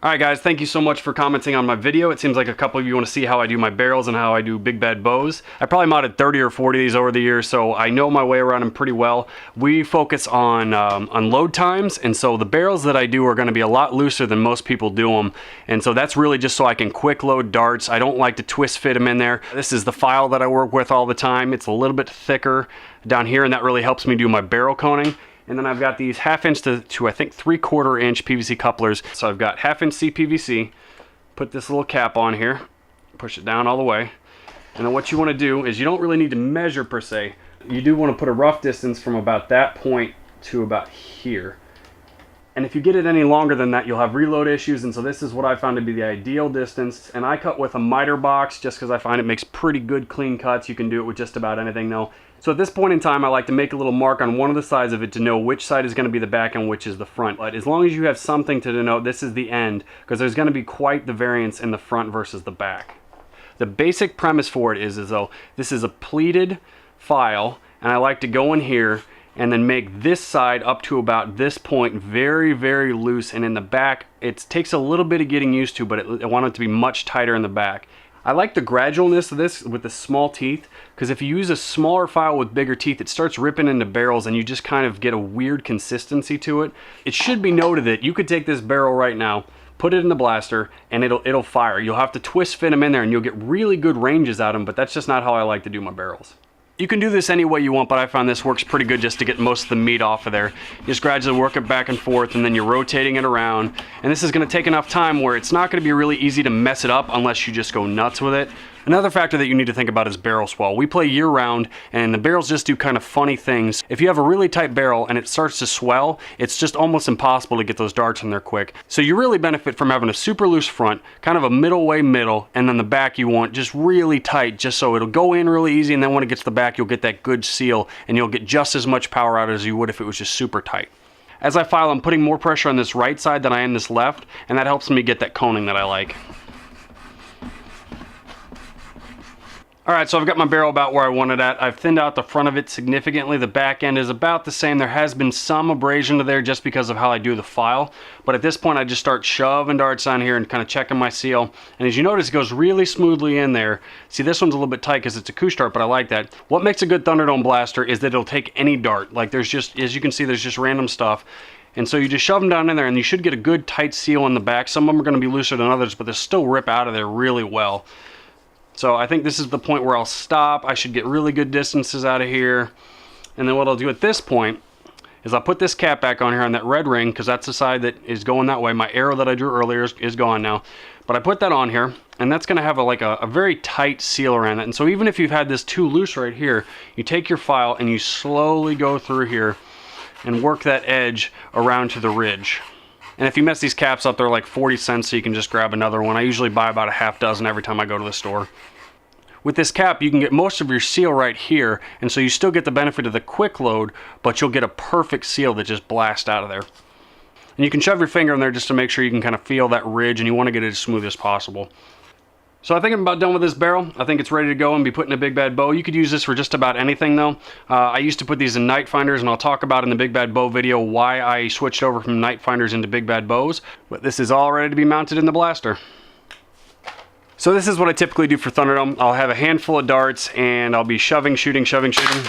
Alright guys, thank you so much for commenting on my video. It seems like a couple of you want to see how I do my barrels and how I do big bad bows. I probably modded 30 or 40 of these over the years, so I know my way around them pretty well. We focus on load times, and so the barrels that I do are going to be a lot looser than most people do them. And so that's really just so I can quick load darts. I don't like to twist fit them in there. This is the file that I work with all the time. It's a little bit thicker down here, and that really helps me do my barrel coning. And then I've got these 1/2 inch to I think 3/4 inch PVC couplers. So I've got 1/2 inch CPVC, put this little cap on here, push it down all the way. And then what you want to do is you don't really need to measure per se. You do want to put a rough distance from about that point to about here. And if you get it any longer than that, you'll have reload issues. And so this is what I found to be the ideal distance. And I cut with a miter box just because I find it makes pretty good clean cuts. You can do it with just about anything though. So at this point in time, I like to make a little mark on one of the sides of it to know which side is going to be the back and which is the front. But as long as you have something to denote this is the end, because there's going to be quite the variance in the front versus the back. The basic premise for it is though, this is a pleated file, and I like to go in here and then make this side up to about this point very, very loose, and in the back, it takes a little bit of getting used to, but I want it to be much tighter in the back. I like the gradualness of this with the small teeth, because if you use a smaller file with bigger teeth, it starts ripping into barrels and you just kind of get a weird consistency to it. It should be noted that you could take this barrel right now, put it in the blaster, and it'll fire. You'll have to twist fit them in there and you'll get really good ranges out of them, but that's just not how I like to do my barrels. You can do this any way you want, but I found this works pretty good just to get most of the meat off of there. You just gradually work it back and forth, and then you're rotating it around. And this is going to take enough time where it's not going to be really easy to mess it up unless you just go nuts with it. Another factor that you need to think about is barrel swell. We play year round, and the barrels just do kind of funny things. If you have a really tight barrel and it starts to swell, it's just almost impossible to get those darts in there quick. So you really benefit from having a super loose front, kind of a middle, and then the back you want just really tight, just so it'll go in really easy, and then when it gets to the back, you'll get that good seal, and you'll get just as much power out as you would if it was just super tight. As I file, I'm putting more pressure on this right side than I am this left, and that helps me get that coning that I like. Alright, so I've got my barrel about where I want it at. I've thinned out the front of it significantly. The back end is about the same. There has been some abrasion to there just because of how I do the file. But at this point, I just start shoving darts on here and kind of checking my seal. And as you notice, it goes really smoothly in there. See, this one's a little bit tight because it's a couche dart, but I like that. What makes a good Thunderdome blaster is that it'll take any dart. Like there's just, as you can see, there's just random stuff. And so you just shove them down in there and you should get a good tight seal on the back. Some of them are going to be looser than others, but they'll still rip out of there really well. So I think this is the point where I'll stop. I should get really good distances out of here. And then what I'll do at this point is I'll put this cap back on here on that red ring, because that's the side that is going that way. My arrow that I drew earlier is gone now. But I put that on here, and that's going to have a very tight seal around it. And so even if you've had this too loose right here, you take your file and you slowly go through here and work that edge around to the ridge. And if you mess these caps up, they're like 40 cents, so you can just grab another one. I usually buy about a half dozen every time I go to the store. With this cap, you can get most of your seal right here, and so you still get the benefit of the quick load, but you'll get a perfect seal that just blasts out of there. And you can shove your finger in there just to make sure you can kind of feel that ridge, and you want to get it as smooth as possible. So I think I'm about done with this barrel. I think it's ready to go and be put in a big bad bow. You could use this for just about anything though. I used to put these in night finders, and I'll talk about in the big bad bow video why I switched over from night finders into big bad bows. But this is all ready to be mounted in the blaster. So this is what I typically do for Thunderdome. I'll have a handful of darts and I'll be shoving, shooting, shoving, shooting.